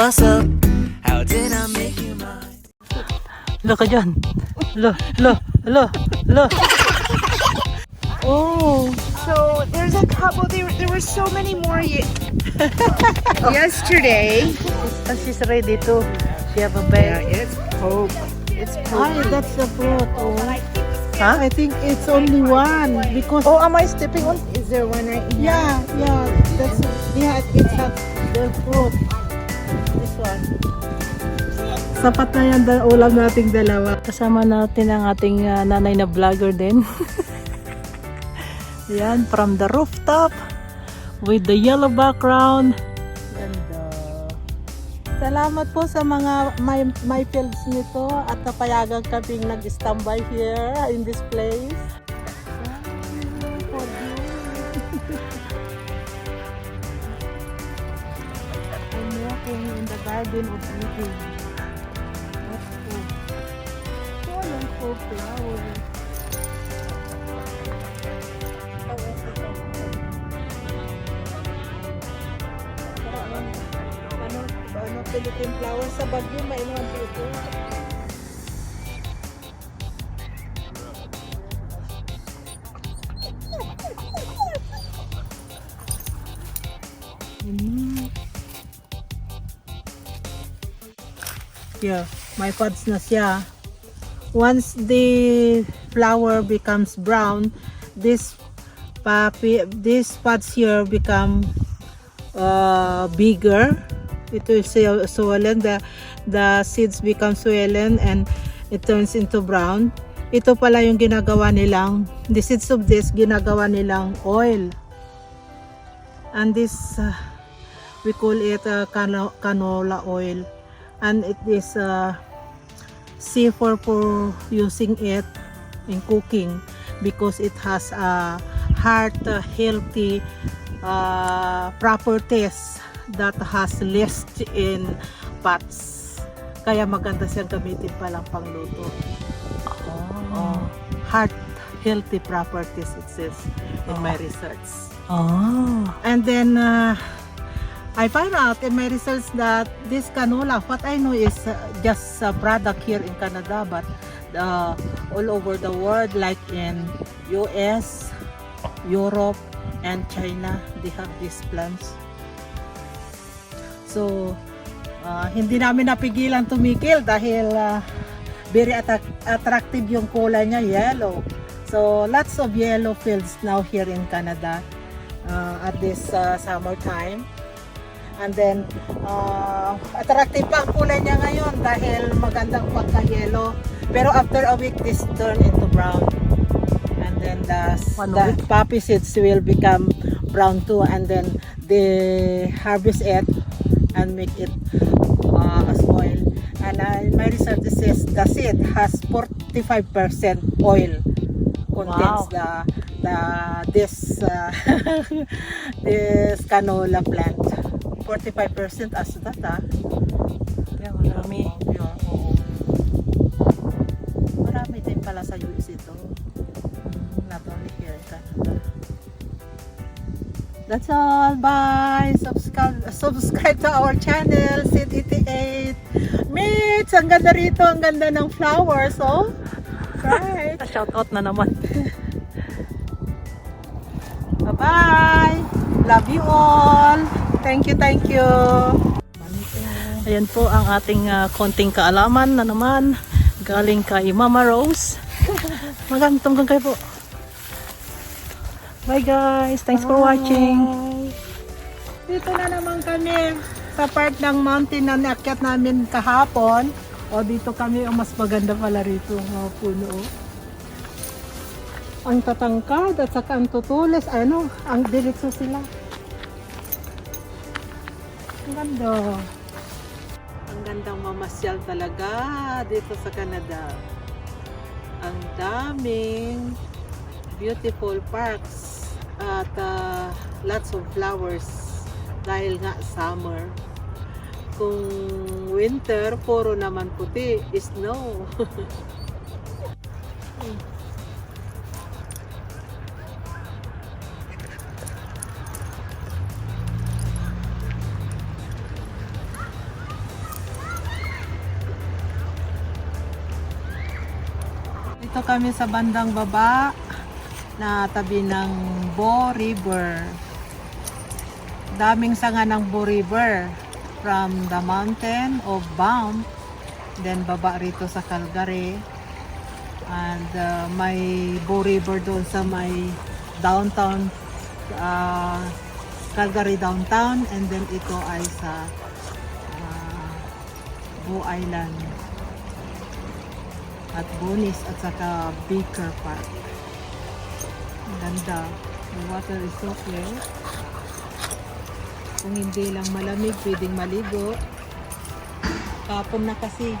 What's up? How did I make you mine? Lo ka dyan. Lo. Oh. So there's a couple. There were so many more yesterday. She's ready to. She have a Yeah, bag. it's Pope. It's Pope. Ay, that's the fruit. Oh. Huh? I think it's only one because Oh, am I stepping on? Is there one right here? it's the fruit. This one. Sapat na yan ulam nating dalawa. Kasama natin ang ating nanay na vlogger din. Yan, from the rooftop with the yellow background. Ganda. Salamat po sa mga my fields nito at napayagan kaming nag-standby here in this place. I'm walking in the garden of Eden. That's cool. Colorful flowers. Philippine flowers sa Baguio, mainuan dito. Yeah, my pods na siya. Once the flower becomes brown, this pods here become bigger. It is swollen, the seeds become swollen and it turns into brown. Ito pala yung ginagawa nilang, the seeds of this ginagawa nilang oil. And this, we call it canola oil. And it is safer for using it in cooking because it has a heart healthy properties that has less in fats. Kaya maganda siyang gamitin palang pangluto. Heart healthy properties it says in my research. And then I found out in my research that this canola, what I know is just a product here in Canada, but all over the world, like in US, Europe, and China, they have these plants. So, hindi namin napigilan tumikil dahil very attractive yung kulay niya, yellow. So, lots of yellow fields now here in Canada at this summertime. And then, attractive pa ang kulay niya ngayon dahil magandang pagka-yellow. Pero after a week, this turn into brown. And then the poppy seeds will become brown too. And then they harvest it and make it as oil. And in my research, it says the seed has 45% oil contains this canola plant. 45% as that, Yeah, marami. Marami din pala sa US ito. Not only here in Canada. That's all. Bye! Subscribe to our channel, Sid88. Mitch! Ang ganda rito. Ang ganda ng flowers, oh. Right. Shout out na naman. Bye-bye! Love you all! Thank you, thank you! Ayan po ang ating konting kaalaman na naman galing kay Mama Rose. Magandang kayo po. Bye guys! Thanks for watching! Dito na naman kami sa part ng mountain na naakyat namin kahapon. O dito kami, mas maganda pala rito mga puno. Ang tatangkad at saka ang tutulis, ang diretso sila. Ang ganda. Ang gandang mamasyal talaga dito sa Canada. Ang daming beautiful parks at lots of flowers dahil nga summer. Kung winter, puro naman puti, snow. Dito kami sa bandang baba na tabi ng Bo River. Daming sanga ng Bo River from the mountain of Banff, then baba rito sa Calgary, and may Bo River doon sa may downtown, Calgary downtown, and then ito ay sa Bo Island at Bonis at saka Baker Park. Ang ganda. The water is so clear. Kung hindi lang malamig, pwedeng maligo. Kapon na kasi.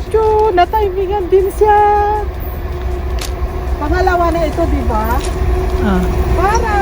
Chu, natimingan din siya. Pangalawa na ito, di ba? Ah. Para!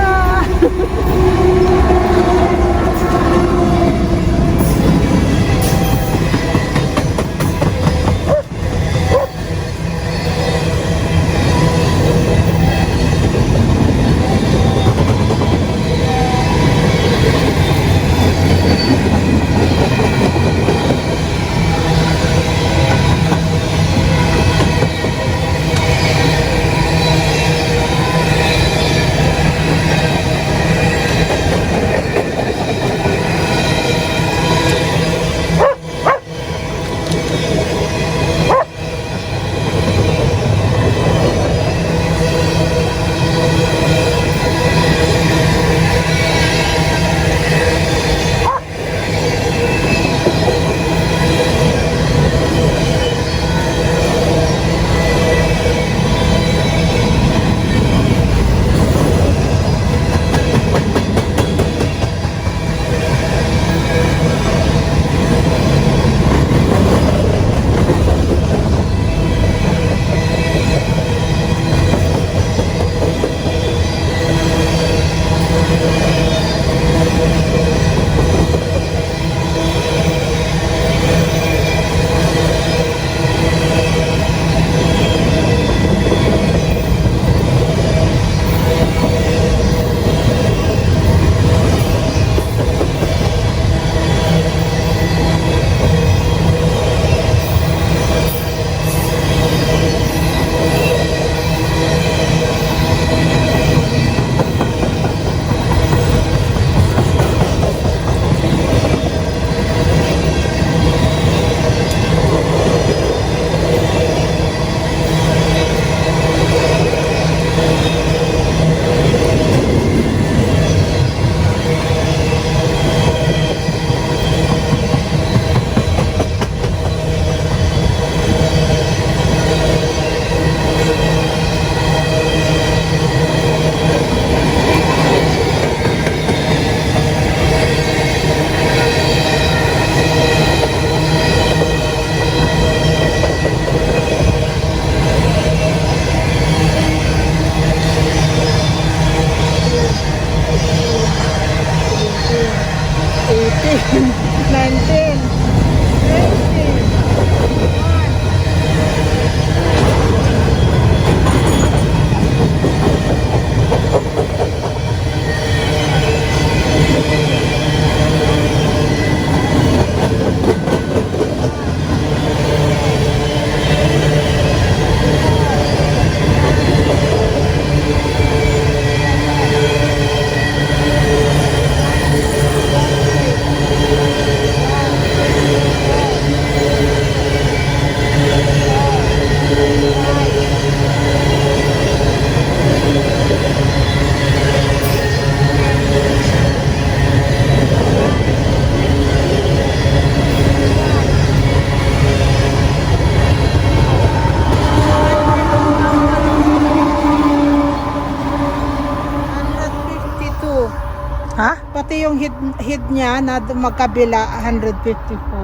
Ha? Pati yung head niya na magkabila 154.